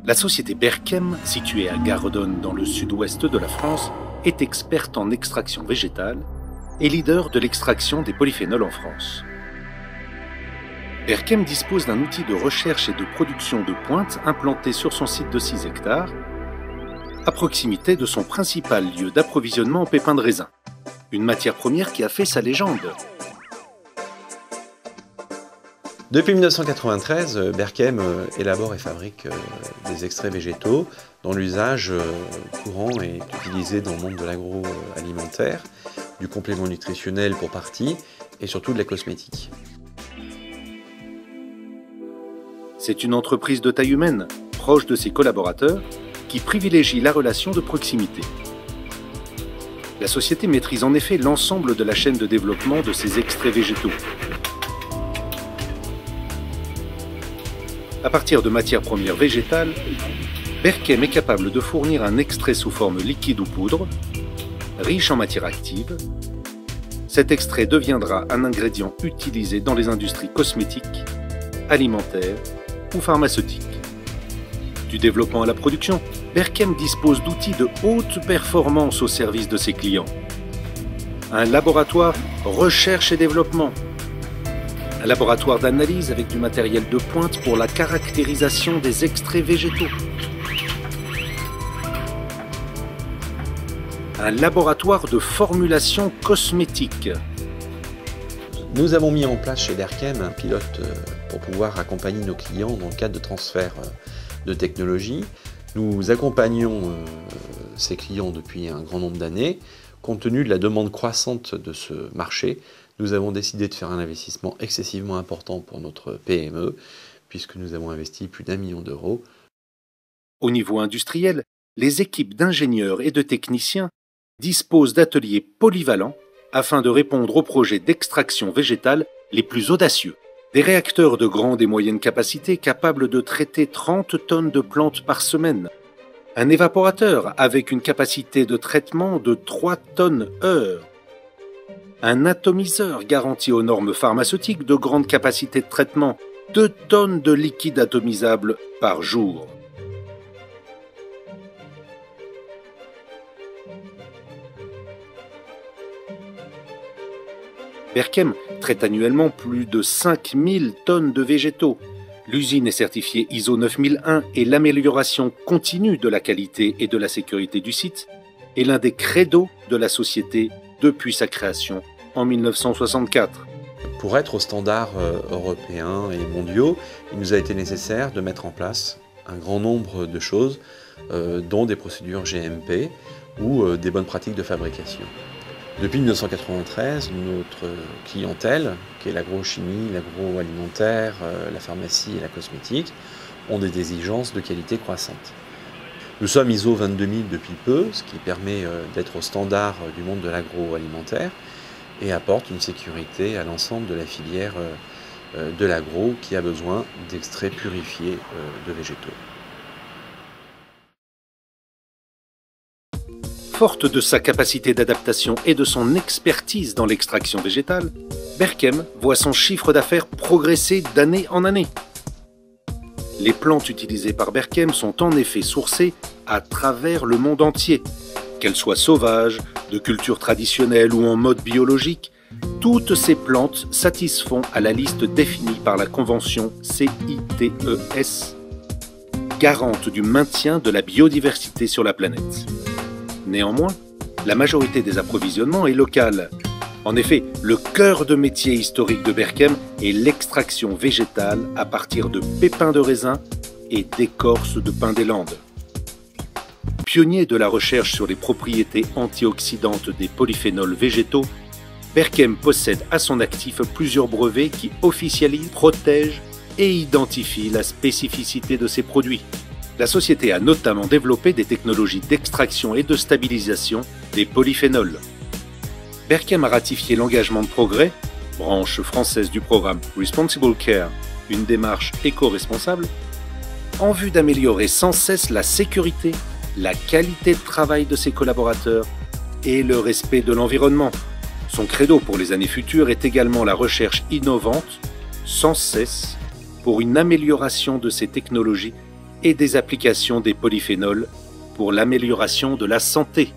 La société Berchem, située à Gardonne dans le sud-ouest de la France, est experte en extraction végétale et leader de l'extraction des polyphénols en France. Berchem dispose d'un outil de recherche et de production de pointe implanté sur son site de 6 hectares, à proximité de son principal lieu d'approvisionnement en pépins de raisin, une matière première qui a fait sa légende. Depuis 1993, Berchem élabore et fabrique des extraits végétaux dont l'usage courant est utilisé dans le monde de l'agroalimentaire, du complément nutritionnel pour partie et surtout de la cosmétique. C'est une entreprise de taille humaine, proche de ses collaborateurs, qui privilégie la relation de proximité. La société maîtrise en effet l'ensemble de la chaîne de développement de ces extraits végétaux. À partir de matières premières végétales, Berchem est capable de fournir un extrait sous forme liquide ou poudre, riche en matière active. Cet extrait deviendra un ingrédient utilisé dans les industries cosmétiques, alimentaires ou pharmaceutiques. Du développement à la production, Berchem dispose d'outils de haute performance au service de ses clients. Un laboratoire recherche et développement. Un laboratoire d'analyse avec du matériel de pointe pour la caractérisation des extraits végétaux. Un laboratoire de formulation cosmétique. Nous avons mis en place chez Berchem un pilote pour pouvoir accompagner nos clients dans le cadre de transfert de technologie. Nous accompagnons ces clients depuis un grand nombre d'années. Compte tenu de la demande croissante de ce marché, nous avons décidé de faire un investissement excessivement important pour notre PME, puisque nous avons investi plus d'1 million d'euros. Au niveau industriel, les équipes d'ingénieurs et de techniciens disposent d'ateliers polyvalents afin de répondre aux projets d'extraction végétale les plus audacieux. Des réacteurs de grande et moyenne capacité capables de traiter 30 tonnes de plantes par semaine. Un évaporateur avec une capacité de traitement de 3 tonnes heure. Un atomiseur garanti aux normes pharmaceutiques de grande capacité de traitement, 2 tonnes de liquide atomisable par jour. Berchem traite annuellement plus de 5000 tonnes de végétaux. L'usine est certifiée ISO 9001 et l'amélioration continue de la qualité et de la sécurité du site est l'un des credos de la société depuis sa création en 1964. Pour être aux standards européens et mondiaux, il nous a été nécessaire de mettre en place un grand nombre de choses, dont des procédures GMP ou des bonnes pratiques de fabrication. Depuis 1993, notre clientèle, qui est l'agrochimie, l'agroalimentaire, la pharmacie et la cosmétique, ont des exigences de qualité croissantes. Nous sommes ISO 22000 depuis peu, ce qui permet d'être au standard du monde de l'agroalimentaire et apporte une sécurité à l'ensemble de la filière de l'agro qui a besoin d'extraits purifiés de végétaux. Forte de sa capacité d'adaptation et de son expertise dans l'extraction végétale, Berchem voit son chiffre d'affaires progresser d'année en année. Les plantes utilisées par Berchem sont en effet sourcées à travers le monde entier. Qu'elles soient sauvages, de culture traditionnelle ou en mode biologique, toutes ces plantes satisfont à la liste définie par la convention CITES, garante du maintien de la biodiversité sur la planète. Néanmoins, la majorité des approvisionnements est locale. En effet, le cœur de métier historique de Berchem est l'extraction végétale à partir de pépins de raisin et d'écorce de pin des Landes. Pionnier de la recherche sur les propriétés antioxydantes des polyphénols végétaux, Berchem possède à son actif plusieurs brevets qui officialisent, protègent et identifient la spécificité de ces produits. La société a notamment développé des technologies d'extraction et de stabilisation des polyphénols. Berchem a ratifié l'engagement de progrès, branche française du programme Responsible Care, une démarche éco-responsable, en vue d'améliorer sans cesse la sécurité, la qualité de travail de ses collaborateurs et le respect de l'environnement. Son credo pour les années futures est également la recherche innovante, sans cesse, pour une amélioration de ces technologies et des applications des polyphénols pour l'amélioration de la santé.